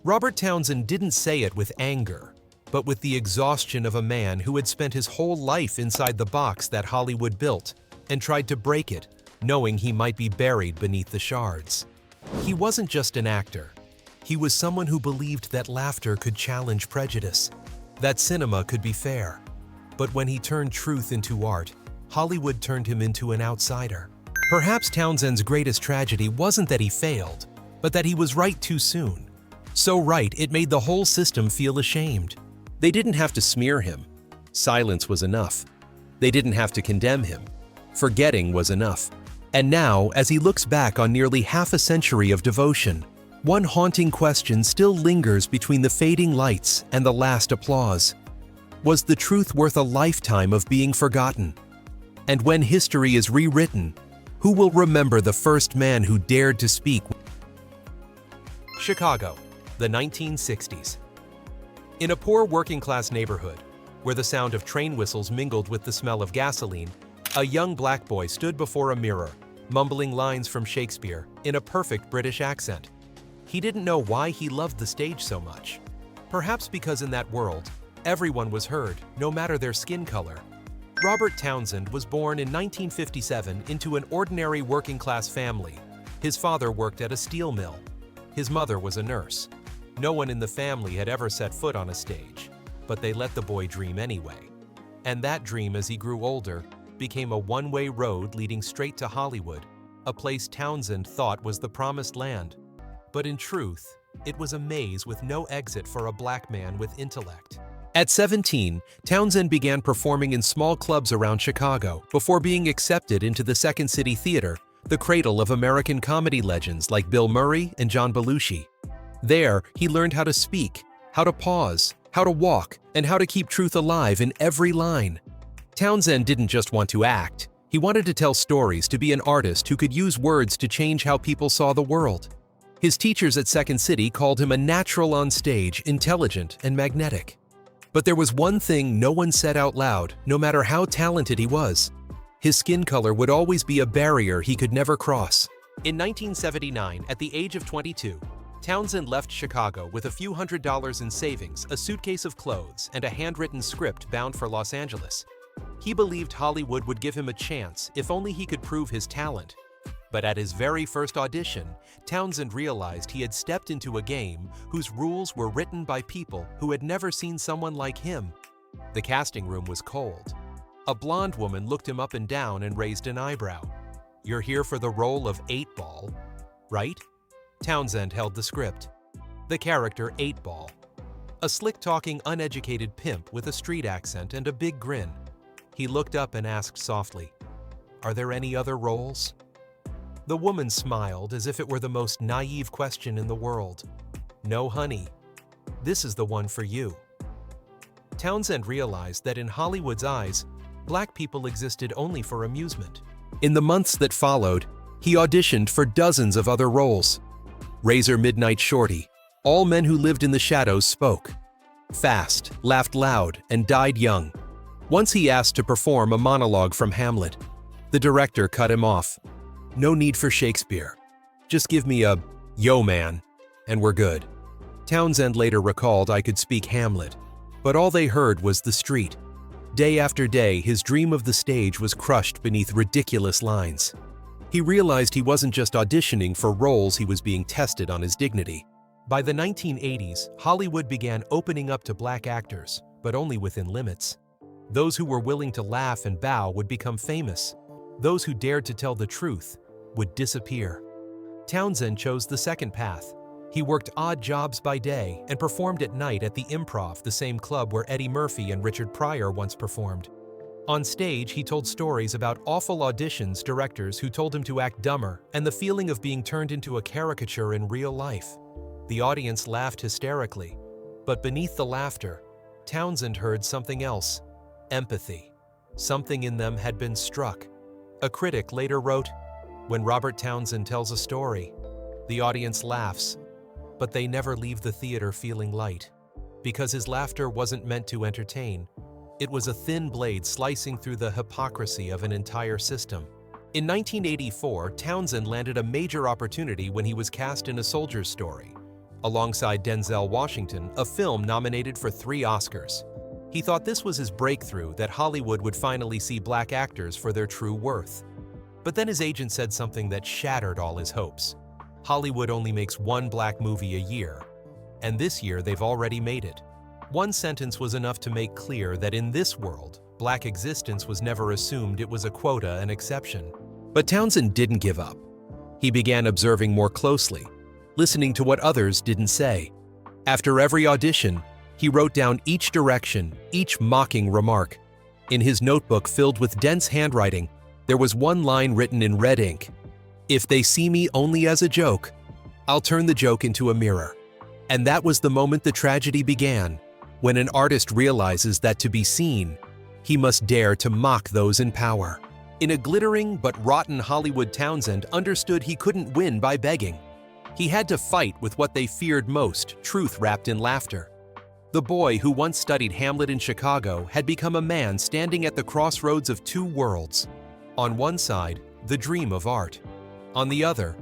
Robert Townsend didn't say it with anger, but with the exhaustion of a man who had spent his whole life inside the box that Hollywood built and tried to break it, knowing he might be buried beneath the shards. He wasn't just an actor. He was someone who believed that laughter could challenge prejudice, that cinema could be fair. But when he turned truth into art, Hollywood turned him into an outsider. Perhaps Townsend's greatest tragedy wasn't that he failed, but that he was right too soon. So right, it made the whole system feel ashamed. They didn't have to smear him. Silence was enough. They didn't have to condemn him. Forgetting was enough. And now, as he looks back on nearly half a century of devotion, one haunting question still lingers between the fading lights and the last applause. Was the truth worth a lifetime of being forgotten? And when history is rewritten, who will remember the first man who dared to speak? Chicago, the 1960s. In a poor working-class neighborhood, where the sound of train whistles mingled with the smell of gasoline, a young black boy stood before a mirror, mumbling lines from Shakespeare in a perfect British accent. He didn't know why he loved the stage so much. Perhaps because in that world, everyone was heard, no matter their skin color. Robert Townsend was born in 1957 into an ordinary working-class family. His father worked at a steel mill. His mother was a nurse. No one in the family had ever set foot on a stage, but they let the boy dream anyway. And that dream, as he grew older, became a one-way road leading straight to Hollywood, a place Townsend thought was the promised land. But in truth, it was a maze with no exit for a black man with intellect. At 17, Townsend began performing in small clubs around Chicago before being accepted into the Second City Theater, the cradle of American comedy legends like Bill Murray and John Belushi. There, he learned how to speak, how to pause, how to walk, and how to keep truth alive in every line. Townsend didn't just want to act. He wanted to tell stories, to be an artist who could use words to change how people saw the world. His teachers at Second City called him a natural on stage, intelligent and magnetic. But there was one thing no one said out loud, no matter how talented he was. His skin color would always be a barrier he could never cross. In 1979, at the age of 22, Townsend left Chicago with a few $100s in savings, a suitcase of clothes, and a handwritten script bound for Los Angeles. He believed Hollywood would give him a chance if only he could prove his talent. But at his very first audition, Townsend realized he had stepped into a game whose rules were written by people who had never seen someone like him. The casting room was cold. A blonde woman looked him up and down and raised an eyebrow. "You're here for the role of 8-Ball, right?" Townsend held the script. The character 8-Ball. A slick-talking, uneducated pimp with a street accent and a big grin. He looked up and asked softly, "Are there any other roles?" The woman smiled as if it were the most naive question in the world. "No, honey. This is the one for you." Townsend realized that in Hollywood's eyes, black people existed only for amusement. In the months that followed, he auditioned for dozens of other roles. Razor Midnight Shorty, all men who lived in the shadows spoke. Fast, laughed loud, and died young. Once he asked to perform a monologue from Hamlet. The director cut him off. "No need for Shakespeare. Just give me a, 'Yo, man,' and we're good." Townsend later recalled, "I could speak Hamlet, but all they heard was the street." Day after day, his dream of the stage was crushed beneath ridiculous lines. He realized he wasn't just auditioning for roles, he was being tested on his dignity. By the 1980s, Hollywood began opening up to black actors, but only within limits. Those who were willing to laugh and bow would become famous. Those who dared to tell the truth would disappear. Townsend chose the second path. He worked odd jobs by day and performed at night at the Improv, the same club where Eddie Murphy and Richard Pryor once performed. On stage, he told stories about awful auditions, directors who told him to act dumber, and the feeling of being turned into a caricature in real life. The audience laughed hysterically, but beneath the laughter, Townsend heard something else: empathy. Something in them had been struck. A critic later wrote, "When Robert Townsend tells a story, the audience laughs, but they never leave the theater feeling light. Because his laughter wasn't meant to entertain. It was a thin blade slicing through the hypocrisy of an entire system." In 1984, Townsend landed a major opportunity when he was cast in A Soldier's Story, alongside Denzel Washington, a film nominated for 3 Oscars. He thought this was his breakthrough, that Hollywood would finally see black actors for their true worth. But then his agent said something that shattered all his hopes. Hollywood only makes 1 black movie a year, and this year they've already made it. One sentence was enough to make clear that in this world, black existence was never assumed, it was a quota, an exception. But Townsend didn't give up. He began observing more closely, listening to what others didn't say. After every audition, he wrote down each direction, each mocking remark. In his notebook filled with dense handwriting, there was one line written in red ink: "If they see me only as a joke, I'll turn the joke into a mirror." And that was the moment the tragedy began, when an artist realizes that to be seen, he must dare to mock those in power. In a glittering but rotten Hollywood, Townsend understood he couldn't win by begging. He had to fight with what they feared most, truth wrapped in laughter. The boy who once studied Hamlet in Chicago had become a man standing at the crossroads of 2 worlds. On one side, the dream of art. On the other,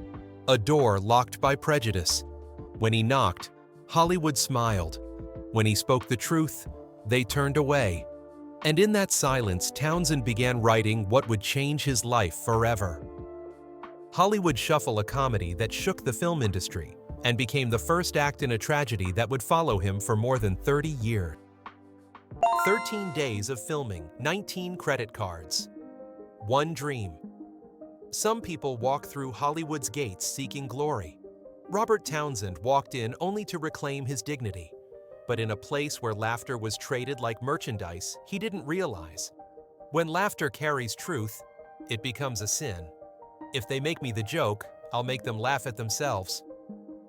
a door locked by prejudice. When he knocked, Hollywood smiled. When he spoke the truth, they turned away. And in that silence, Townsend began writing what would change his life forever. Hollywood Shuffle, a comedy that shook the film industry and became the first act in a tragedy that would follow him for more than 30 years. 13 days of filming, 19 credit cards. One dream. Some people walk through Hollywood's gates seeking glory. Robert Townsend walked in only to reclaim his dignity. But in a place where laughter was traded like merchandise, he didn't realize. When laughter carries truth, it becomes a sin. "If they make me the joke, I'll make them laugh at themselves,"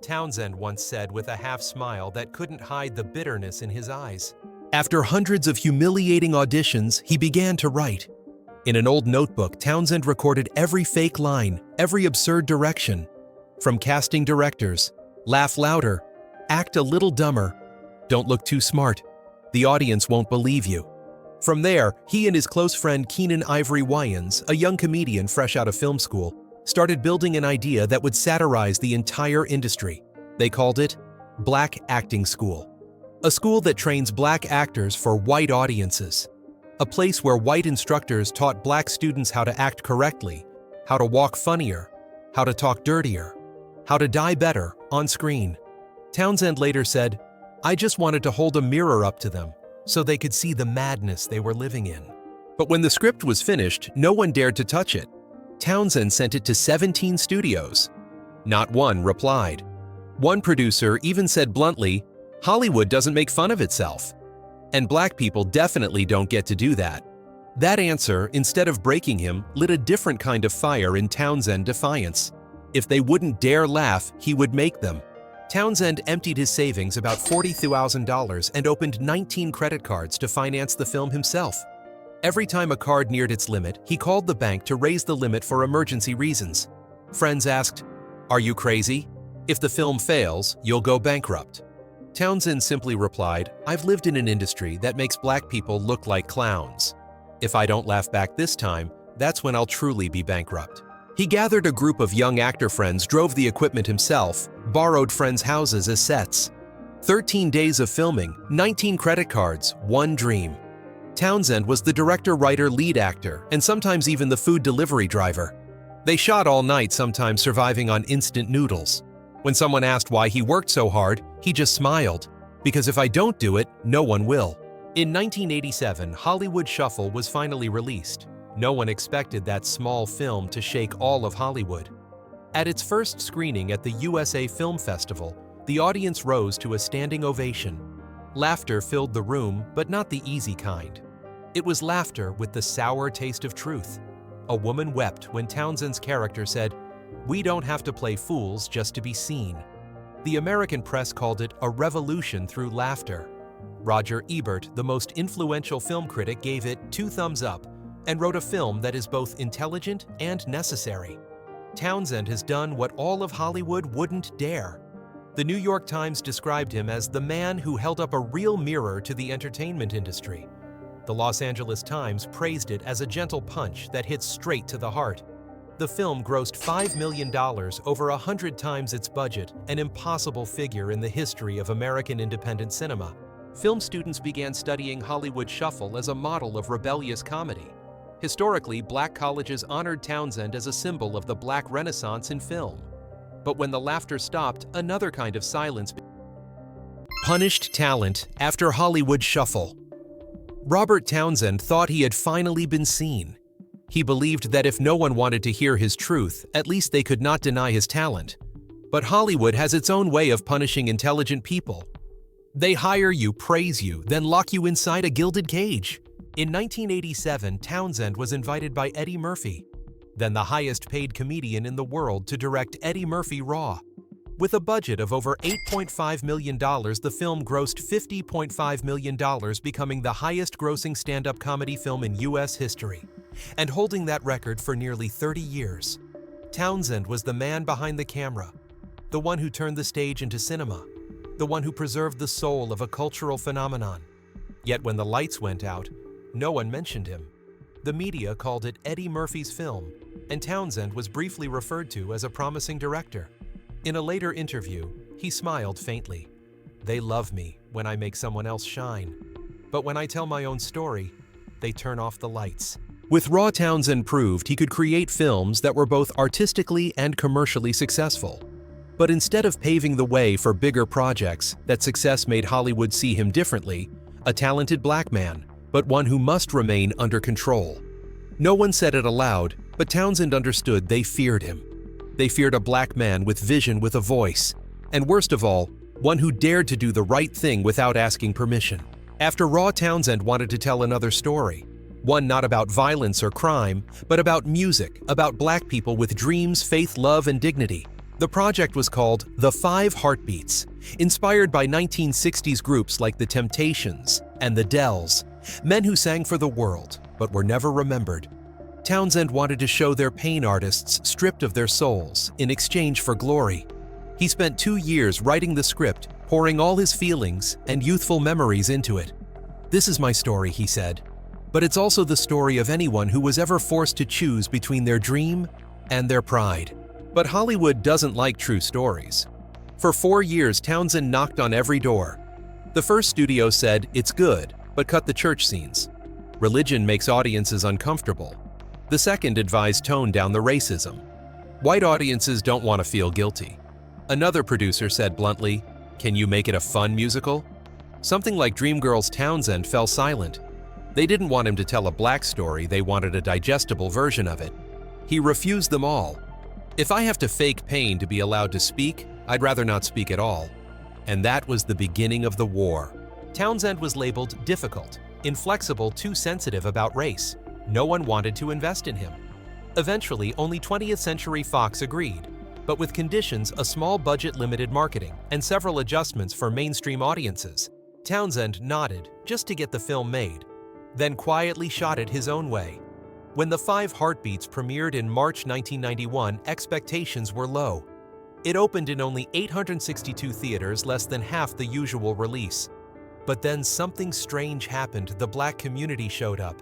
Townsend once said with a half-smile that couldn't hide the bitterness in his eyes. After hundreds of humiliating auditions, he began to write. In an old notebook, Townsend recorded every fake line, every absurd direction. From casting directors, "Laugh louder," "Act a little dumber," "Don't look too smart," "The audience won't believe you." From there, he and his close friend Keenan Ivory Wayans, a young comedian fresh out of film school, started building an idea that would satirize the entire industry. They called it Black Acting School. A school that trains black actors for white audiences. A place where white instructors taught black students how to act correctly, how to walk funnier, how to talk dirtier, how to die better on screen. Townsend later said, "I just wanted to hold a mirror up to them so they could see the madness they were living in." But when the script was finished, no one dared to touch it. Townsend sent it to 17 studios. Not one replied. One producer even said bluntly, "Hollywood doesn't make fun of itself. And black people definitely don't get to do that." That answer, instead of breaking him, lit a different kind of fire in Townsend defiance. If they wouldn't dare laugh, he would make them. Townsend emptied his savings, about $40,000, and opened 19 credit cards to finance the film himself. Every time a card neared its limit, he called the bank to raise the limit for emergency reasons. Friends asked, "Are you crazy? If the film fails, you'll go bankrupt." Townsend simply replied, "I've lived in an industry that makes black people look like clowns. If I don't laugh back this time, that's when I'll truly be bankrupt." He gathered a group of young actor friends, drove the equipment himself, borrowed friends' houses as sets. 13 days of filming, 19 credit cards, one dream. Townsend was the director, writer, lead actor, and sometimes even the food delivery driver. They shot all night, sometimes surviving on instant noodles. When someone asked why he worked so hard, he just smiled. "Because if I don't do it, no one will." In 1987, Hollywood Shuffle was finally released. No one expected that small film to shake all of Hollywood. At its first screening at the USA Film Festival, the audience rose to a standing ovation. Laughter filled the room, but not the easy kind. It was laughter with the sour taste of truth. A woman wept when Townsend's character said, "We don't have to play fools just to be seen." The American press called it a revolution through laughter. Roger Ebert, the most influential film critic, gave it 2 thumbs up and wrote a film that is both intelligent and necessary. Townsend has done what all of Hollywood wouldn't dare. The New York Times described him as the man who held up a real mirror to the entertainment industry. The Los Angeles Times praised it as a gentle punch that hits straight to the heart. The film grossed $5 million, over 100 times its budget, an impossible figure in the history of American independent cinema. Film students began studying Hollywood Shuffle as a model of rebellious comedy. Historically, black colleges honored Townsend as a symbol of the Black Renaissance in film. But when the laughter stopped, another kind of silence punished talent after Hollywood Shuffle. Robert Townsend thought he had finally been seen. He believed that if no one wanted to hear his truth, at least they could not deny his talent. But Hollywood has its own way of punishing intelligent people. They hire you, praise you, then lock you inside a gilded cage. In 1987, Townsend was invited by Eddie Murphy, then the highest-paid comedian in the world, to direct Eddie Murphy Raw. With a budget of over $8.5 million, the film grossed $50.5 million, becoming the highest-grossing stand-up comedy film in U.S. history, and holding that record for nearly 30 years. Townsend was the man behind the camera, the one who turned the stage into cinema, the one who preserved the soul of a cultural phenomenon. Yet when the lights went out, no one mentioned him. The media called it Eddie Murphy's film, and Townsend was briefly referred to as a promising director. In a later interview, he smiled faintly. "They love me when I make someone else shine. But when I tell my own story, they turn off the lights." With Raw, Townsend proved he could create films that were both artistically and commercially successful. But instead of paving the way for bigger projects, that success made Hollywood see him differently, a talented black man, but one who must remain under control. No one said it aloud, but Townsend understood they feared him. They feared a black man with vision, with a voice, and worst of all, one who dared to do the right thing without asking permission. After Raw, Townsend wanted to tell another story, one not about violence or crime, but about music, about black people with dreams, faith, love, and dignity. The project was called The 5 Heartbeats, inspired by 1960s groups like The Temptations and The Dells, men who sang for the world but were never remembered. Townsend wanted to show their pain artists stripped of their souls in exchange for glory. He spent 2 years writing the script, pouring all his feelings and youthful memories into it. "This is my story," he said, "but it's also the story of anyone who was ever forced to choose between their dream and their pride." But Hollywood doesn't like true stories. For 4 years, Townsend knocked on every door. The first studio said, "It's good, but cut the church scenes. Religion makes audiences uncomfortable." The second advised tone down the racism. "White audiences don't want to feel guilty." Another producer said bluntly, "Can you make it a fun musical?" Something like Dreamgirls' Townsend fell silent. They didn't want him to tell a black story, they wanted a digestible version of it. He refused them all. "If I have to fake pain to be allowed to speak, I'd rather not speak at all." And that was the beginning of the war. Townsend was labeled difficult, inflexible, too sensitive about race. No one wanted to invest in him. Eventually, only 20th Century Fox agreed, but with conditions: a small budget, limited marketing, and several adjustments for mainstream audiences. Townsend nodded just to get the film made, then quietly shot it his own way. When The 5 Heartbeats premiered in March 1991, expectations were low. It opened in only 862 theaters, less than half the usual release. But then something strange happened. The black community showed up.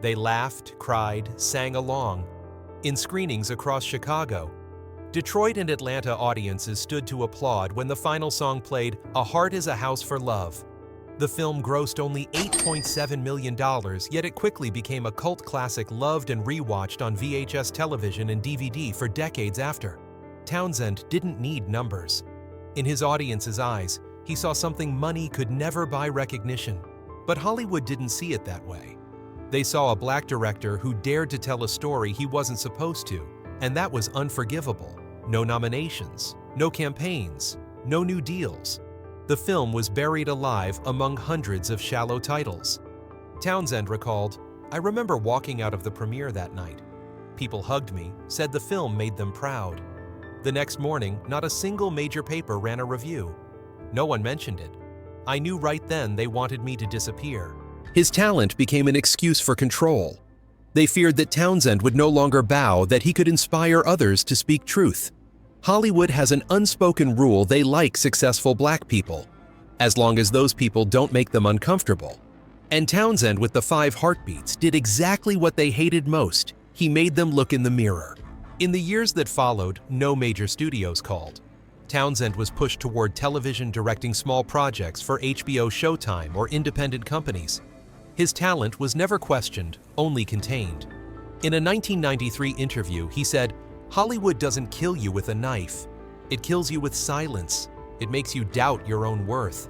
They laughed, cried, sang along. In screenings across Chicago, Detroit and Atlanta audiences stood to applaud when the final song played, "A Heart is a House for Love." The film grossed only $8.7 million, yet it quickly became a cult classic, loved and rewatched on VHS television and DVD for decades after. Townsend didn't need numbers. In his audience's eyes, he saw something money could never buy: recognition. But Hollywood didn't see it that way. They saw a black director who dared to tell a story he wasn't supposed to, and that was unforgivable. No nominations, no campaigns, no new deals. The film was buried alive among hundreds of shallow titles. Townsend recalled, "I remember walking out of the premiere that night. People hugged me, said the film made them proud. The next morning, not a single major paper ran a review. No one mentioned it. I knew right then they wanted me to disappear." His talent became an excuse for control. They feared that Townsend would no longer bow, that he could inspire others to speak truth. Hollywood has an unspoken rule: they like successful black people, as long as those people don't make them uncomfortable. And Townsend, with The 5 Heartbeats, did exactly what they hated most. He made them look in the mirror. In the years that followed, no major studios called. Townsend was pushed toward television, directing small projects for HBO, Showtime, or independent companies. His talent was never questioned, only contained. In a 1993 interview, he said, "Hollywood doesn't kill you with a knife. It kills you with silence. It makes you doubt your own worth.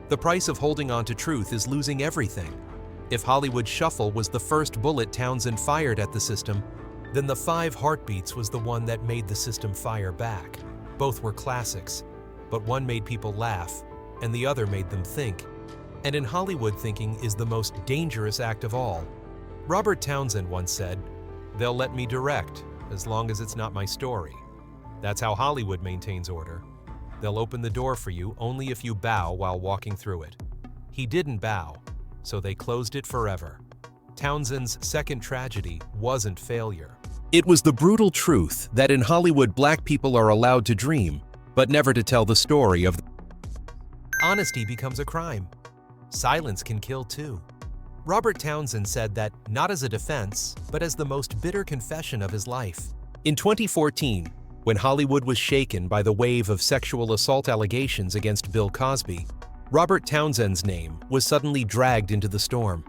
The price of holding on to truth is losing everything." If Hollywood Shuffle was the first bullet Townsend fired at the system, then The Five Heartbeats was the one that made the system fire back. Both were classics, but one made people laugh, and the other made them think. And in Hollywood, thinking is the most dangerous act of all. Robert Townsend once said, "They'll let me direct, as long as it's not my story." That's how Hollywood maintains order. They'll open the door for you only if you bow while walking through it. He didn't bow, so they closed it forever. Townsend's second tragedy wasn't failure. It was the brutal truth that in Hollywood, black people are allowed to dream, but never to tell the story of. Honesty becomes a crime. Silence can kill too. Robert Townsend said that not as a defense, but as the most bitter confession of his life. In 2014, when Hollywood was shaken by the wave of sexual assault allegations against Bill Cosby, Robert Townsend's name was suddenly dragged into the storm.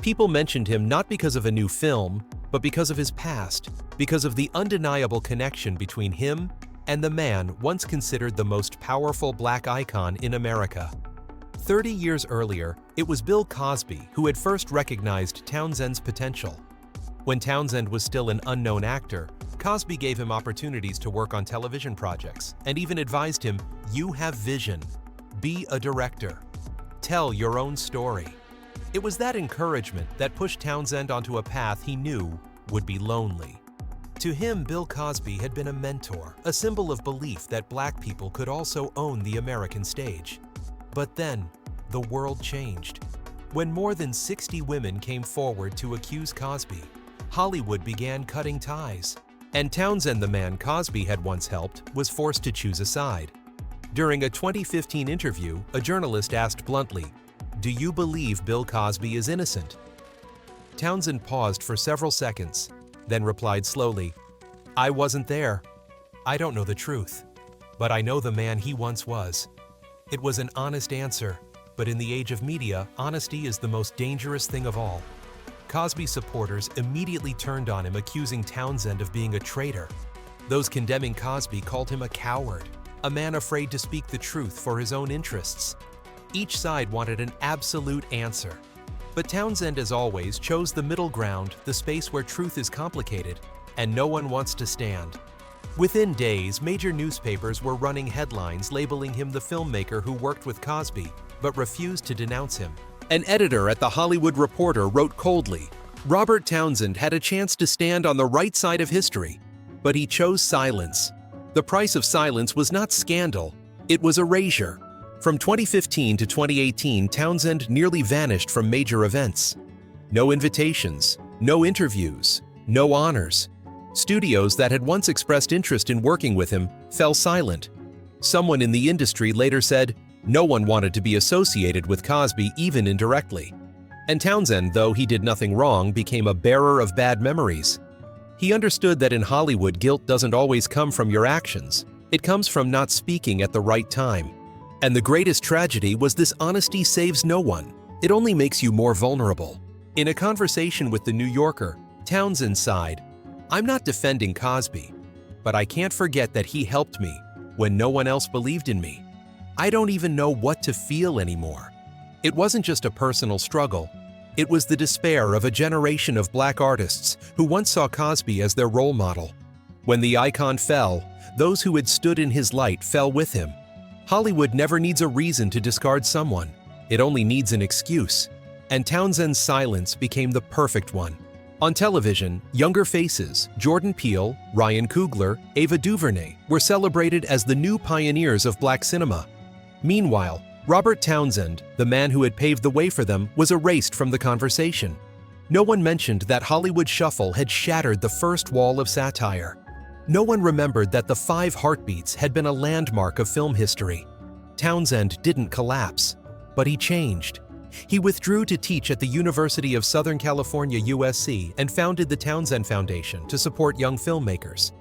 People mentioned him not because of a new film, but because of his past, because of the undeniable connection between him and the man once considered the most powerful black icon in America. 30 years earlier, it was Bill Cosby who had first recognized Townsend's potential. When Townsend was still an unknown actor, Cosby gave him opportunities to work on television projects and even advised him, "You have vision. Be a director. Tell your own story." It was that encouragement that pushed Townsend onto a path he knew would be lonely. To him, Bill Cosby had been a mentor, a symbol of belief that black people could also own the American stage. But then, the world changed. When more than 60 women came forward to accuse Cosby, Hollywood began cutting ties. And Townsend, the man Cosby had once helped, was forced to choose a side. During a 2015 interview, a journalist asked bluntly, "Do you believe Bill Cosby is innocent?" Townsend paused for several seconds, then replied slowly, "I wasn't there. I don't know the truth, but I know the man he once was." It was an honest answer, but in the age of media, honesty is the most dangerous thing of all. Cosby supporters immediately turned on him, accusing Townsend of being a traitor. Those condemning Cosby called him a coward, a man afraid to speak the truth for his own interests. Each side wanted an absolute answer. But Townsend, as always, chose the middle ground, the space where truth is complicated, and no one wants to stand. Within days, major newspapers were running headlines labeling him the filmmaker who worked with Cosby, but refused to denounce him. An editor at The Hollywood Reporter wrote coldly, "Robert Townsend had a chance to stand on the right side of history, but he chose silence." The price of silence was not scandal, it was erasure. From 2015 to 2018, Townsend nearly vanished from major events. No invitations, no interviews, no honors. Studios that had once expressed interest in working with him fell silent. Someone in the industry later said, "No one wanted to be associated with Cosby, even indirectly." And Townsend, though he did nothing wrong, became a bearer of bad memories. He understood that in Hollywood, guilt doesn't always come from your actions. It comes from not speaking at the right time. And the greatest tragedy was this: honesty saves no one. It only makes you more vulnerable. In a conversation with The New Yorker, Townsend sighed, "I'm not defending Cosby, but I can't forget that he helped me when no one else believed in me. I don't even know what to feel anymore." It wasn't just a personal struggle. It was the despair of a generation of black artists who once saw Cosby as their role model. When the icon fell, those who had stood in his light fell with him. Hollywood never needs a reason to discard someone. It only needs an excuse. And Townsend's silence became the perfect one. On television, younger faces, Jordan Peele, Ryan Coogler, Ava DuVernay, were celebrated as the new pioneers of black cinema. Meanwhile, Robert Townsend, the man who had paved the way for them, was erased from the conversation. No one mentioned that Hollywood Shuffle had shattered the first wall of satire. No one remembered that The Five Heartbeats had been a landmark of film history. Townsend didn't collapse, but he changed. He withdrew to teach at the University of Southern California, USC, and founded the Townsend Foundation to support young filmmakers.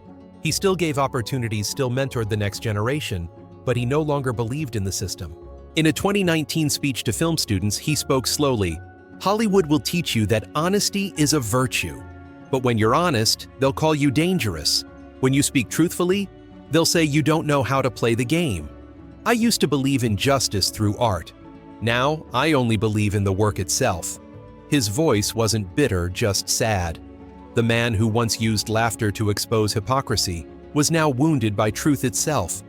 He still gave opportunities, still mentored the next generation, but he no longer believed in the system. In a 2019 speech to film students, he spoke slowly. Hollywood will teach you that honesty is a virtue. But when you're honest, they'll call you dangerous. When you speak truthfully, they'll say you don't know how to play the game. I used to believe in justice through art. Now, I only believe in the work itself. His voice wasn't bitter, just sad. The man who once used laughter to expose hypocrisy was now wounded by truth itself.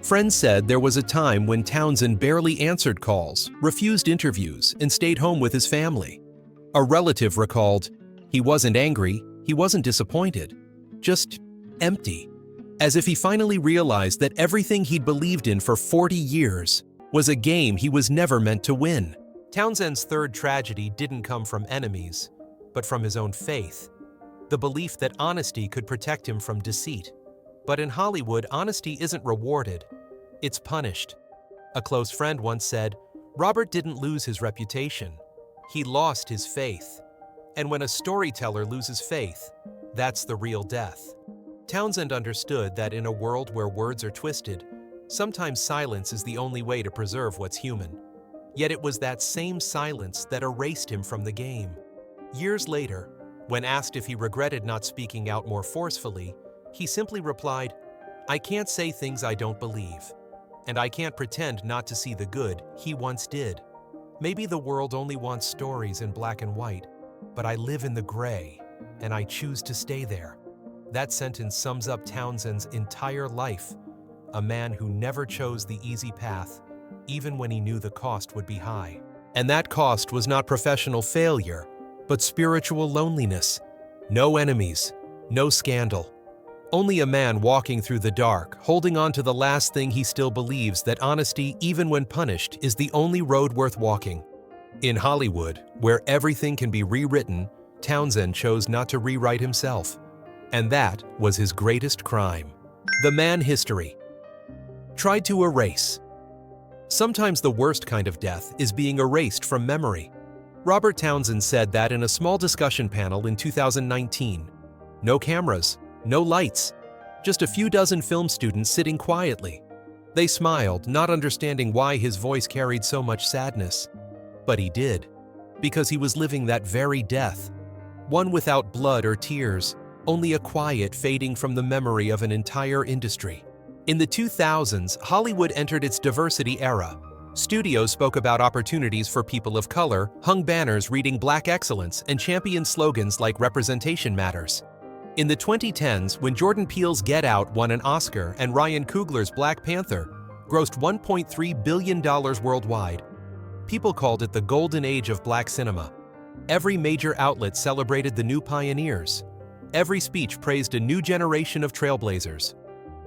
Friends said there was a time when Townsend barely answered calls, refused interviews, and stayed home with his family. A relative recalled, he wasn't angry, he wasn't disappointed, just empty. As if he finally realized that everything he'd believed in for 40 years was a game he was never meant to win. Townsend's third tragedy didn't come from enemies, but from his own faith. The belief that honesty could protect him from deceit. But in Hollywood, honesty isn't rewarded, it's punished. A close friend once said, Robert didn't lose his reputation, he lost his faith. And when a storyteller loses faith, that's the real death. Townsend understood that in a world where words are twisted, sometimes silence is the only way to preserve what's human. Yet it was that same silence that erased him from the game. Years later, when asked if he regretted not speaking out more forcefully, he simply replied, I can't say things I don't believe, and I can't pretend not to see the good he once did. Maybe the world only wants stories in black and white, but I live in the gray, and I choose to stay there. That sentence sums up Townsend's entire life, a man who never chose the easy path, even when he knew the cost would be high. And that cost was not professional failure, but spiritual loneliness. No enemies, no scandal. Only a man walking through the dark, holding on to the last thing he still believes, that honesty, even when punished, is the only road worth walking. In Hollywood, where everything can be rewritten, Townsend chose not to rewrite himself. And that was his greatest crime. The man history tried to erase. Sometimes the worst kind of death is being erased from memory. Robert Townsend said that in a small discussion panel in 2019. No cameras, no lights, just a few dozen film students sitting quietly. They smiled, not understanding why his voice carried so much sadness. But he did, because he was living that very death. One without blood or tears, only a quiet fading from the memory of an entire industry. In the 2000s, Hollywood entered its diversity era. Studios spoke about opportunities for people of color, hung banners reading Black excellence, and championed slogans like representation matters. In the 2010s, when Jordan Peele's Get Out won an Oscar and Ryan Coogler's Black Panther grossed $1.3 billion worldwide, people called it the golden age of Black cinema. Every major outlet celebrated the new pioneers. Every speech praised a new generation of trailblazers.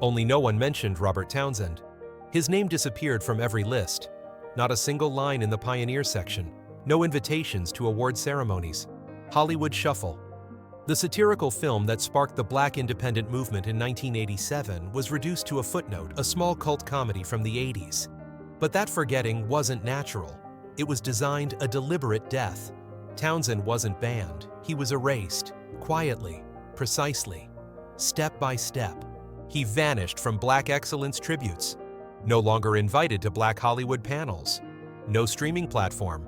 Only no one mentioned Robert Townsend. His name disappeared from every list. Not a single line in the Pioneer section. No invitations to award ceremonies. Hollywood Shuffle. The satirical film that sparked the Black independent movement in 1987 was reduced to a footnote, a small cult comedy from the 80s. But that forgetting wasn't natural. It was designed a deliberate death. Townsend wasn't banned. He was erased. Quietly. Precisely. Step by step. He vanished from Black excellence tributes. No longer invited to Black Hollywood panels. No streaming platform.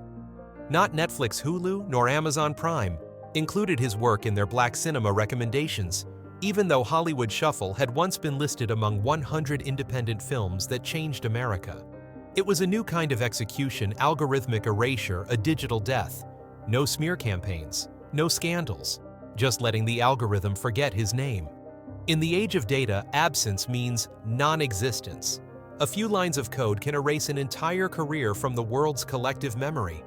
Not Netflix, Hulu, nor Amazon Prime included his work in their Black cinema recommendations, even though Hollywood Shuffle had once been listed among 100 independent films that changed America. It was a new kind of execution, algorithmic erasure, a digital death. No smear campaigns, no scandals, just letting the algorithm forget his name. In the age of data, absence means non-existence. A few lines of code can erase an entire career from the world's collective memory.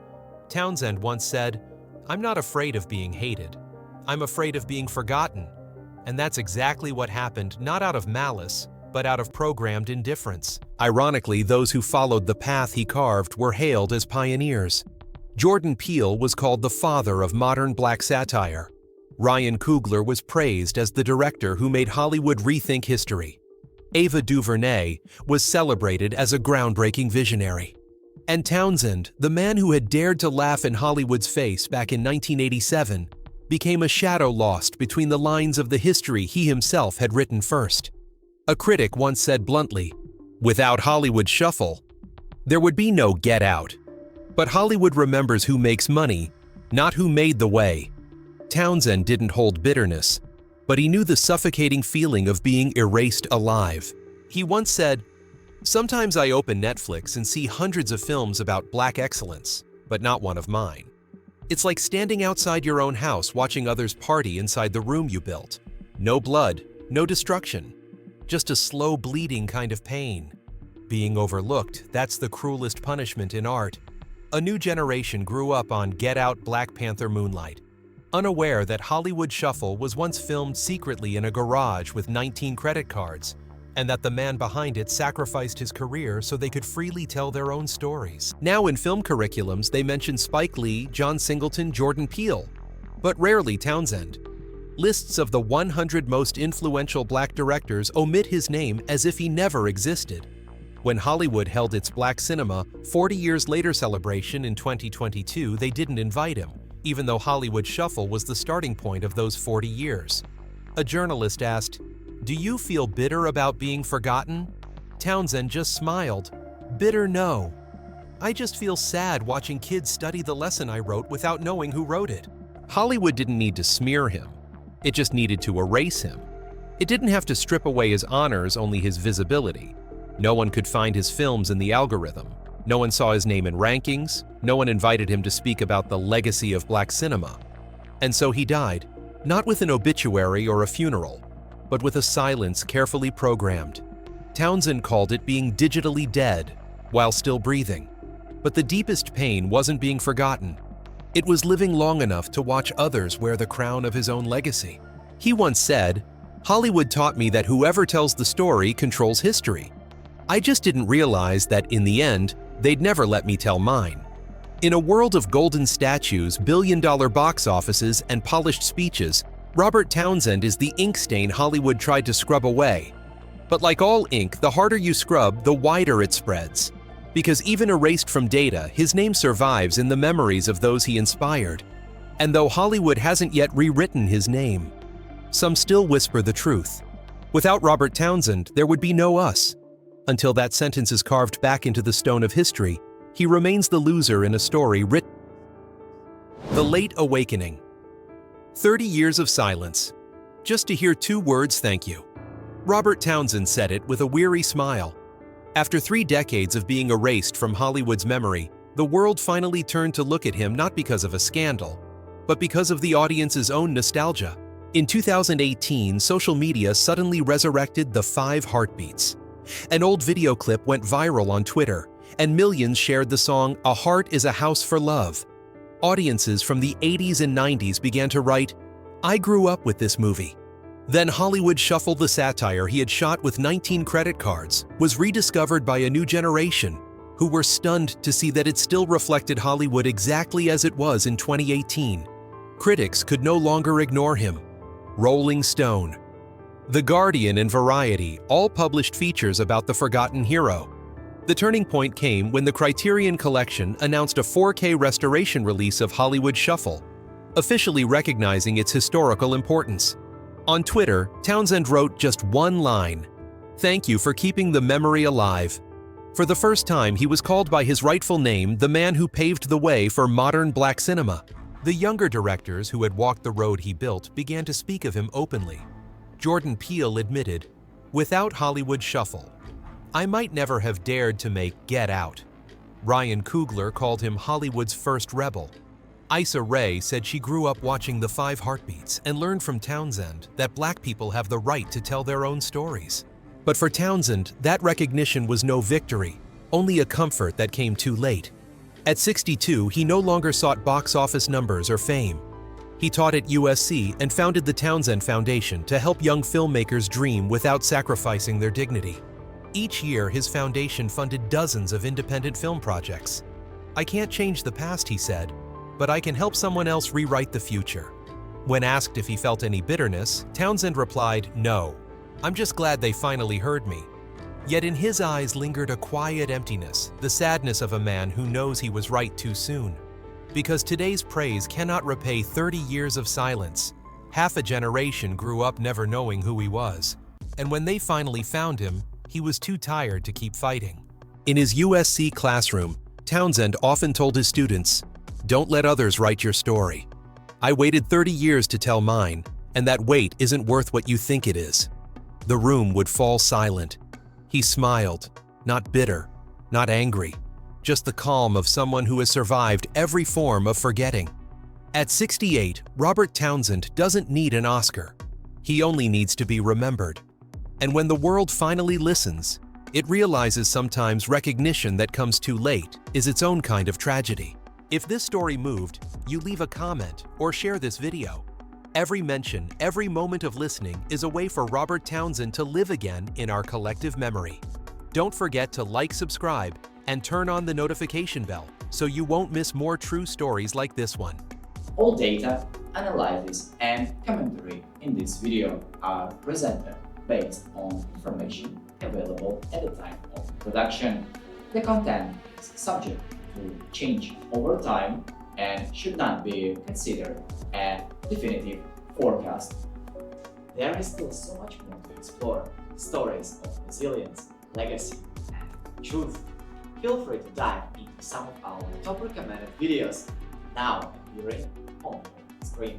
Townsend once said, "I'm not afraid of being hated. I'm afraid of being forgotten." And that's exactly what happened, not out of malice, but out of programmed indifference. Ironically, those who followed the path he carved were hailed as pioneers. Jordan Peele was called the father of modern Black satire. Ryan Coogler was praised as the director who made Hollywood rethink history. Ava DuVernay was celebrated as a groundbreaking visionary. And Townsend, the man who had dared to laugh in Hollywood's face back in 1987, became a shadow lost between the lines of the history he himself had written first. A critic once said bluntly, "Without Hollywood Shuffle, there would be no Get Out." But Hollywood remembers who makes money, not who made the way. Townsend didn't hold bitterness, but he knew the suffocating feeling of being erased alive. He once said, "Sometimes I open Netflix and see hundreds of films about black excellence, but not one of mine. It's like standing outside your own house watching others party inside the room you built. No blood, no destruction, just a slow bleeding kind of pain. Being overlooked, that's the cruelest punishment in art." A new generation grew up on Get Out, Black Panther, Moonlight, unaware that Hollywood Shuffle was once filmed secretly in a garage with 19 credit cards, and that the man behind it sacrificed his career so they could freely tell their own stories. Now in film curriculums, they mention Spike Lee, John Singleton, Jordan Peele, but rarely Townsend. Lists of the 100 most influential black directors omit his name as if he never existed. When Hollywood held its Black Cinema 40 Years Later celebration in 2022, they didn't invite him, even though Hollywood Shuffle was the starting point of those 40 years. A journalist asked, "Do you feel bitter about being forgotten?" Townsend just smiled. "Bitter, no. I just feel sad watching kids study the lesson I wrote without knowing who wrote it." Hollywood didn't need to smear him. It just needed to erase him. It didn't have to strip away his honors, only his visibility. No one could find his films in the algorithm. No one saw his name in rankings. No one invited him to speak about the legacy of black cinema. And so he died, not with an obituary or a funeral, but with a silence carefully programmed. Townsend called it being digitally dead while still breathing. But the deepest pain wasn't being forgotten. It was living long enough to watch others wear the crown of his own legacy. He once said, "Hollywood taught me that whoever tells the story controls history. I just didn't realize that in the end, they'd never let me tell mine." In a world of golden statues, billion-dollar box offices, and polished speeches, Robert Townsend is the ink stain Hollywood tried to scrub away. But like all ink, the harder you scrub, the wider it spreads. Because even erased from data, his name survives in the memories of those he inspired. And though Hollywood hasn't yet rewritten his name, some still whisper the truth. Without Robert Townsend, there would be no us. Until that sentence is carved back into the stone of history, he remains the loser in a story written. The Late Awakening. 30 years of silence, just to hear two words, "thank you." Robert Townsend said it with a weary smile. After 3 decades of being erased from Hollywood's memory, the world finally turned to look at him not because of a scandal, but because of the audience's own nostalgia. In 2018, social media suddenly resurrected the 5 heartbeats. An old video clip went viral on Twitter, and millions shared the song "A Heart is a House for Love." Audiences from the 80s and 90s began to write, "I grew up with this movie." Then Hollywood Shuffle, the satire he had shot with 19 credit cards, was rediscovered by a new generation who were stunned to see that it still reflected Hollywood exactly as it was in 2018. Critics could no longer ignore him. Rolling Stone, The Guardian, and Variety all published features about the forgotten hero. The turning point came when the Criterion Collection announced a 4K restoration release of Hollywood Shuffle, officially recognizing its historical importance. On Twitter, Townsend wrote just one line, "Thank you for keeping the memory alive." For the first time, he was called by his rightful name, the man who paved the way for modern black cinema. The younger directors who had walked the road he built began to speak of him openly. Jordan Peele admitted, "Without Hollywood Shuffle, I might never have dared to make Get Out." Ryan Coogler called him Hollywood's first rebel. Issa Rae said she grew up watching the 5 Heartbeats and learned from Townsend that black people have the right to tell their own stories. But for Townsend, that recognition was no victory, only a comfort that came too late. At 62, he no longer sought box office numbers or fame. He taught at USC and founded the Townsend Foundation to help young filmmakers dream without sacrificing their dignity. Each year, his foundation funded dozens of independent film projects. "I can't change the past," he said, "but I can help someone else rewrite the future." When asked if he felt any bitterness, Townsend replied, "No, I'm just glad they finally heard me." Yet in his eyes lingered a quiet emptiness, the sadness of a man who knows he was right too soon. Because today's praise cannot repay 30 years of silence. Half a generation grew up never knowing who he was. And when they finally found him, he was too tired to keep fighting. In his USC classroom, Townsend often told his students, "Don't let others write your story. I waited 30 years to tell mine, and that wait isn't worth what you think it is." The room would fall silent. He smiled, not bitter, not angry, just the calm of someone who has survived every form of forgetting. At 68, Robert Townsend doesn't need an Oscar. He only needs to be remembered. And when the world finally listens, it realizes sometimes recognition that comes too late is its own kind of tragedy. If this story moved, you leave a comment or share this video. Every mention, every moment of listening is a way for Robert Townsend to live again in our collective memory. Don't forget to like, subscribe, and turn on the notification bell so you won't miss more true stories like this one. All data, analysis, and commentary in this video are presented based on information available at the time of production. The content is subject to change over time and should not be considered a definitive forecast. There is still so much more to explore: stories of resilience, legacy, and truth. Feel free to dive into some of our top recommended videos now appearing on the screen.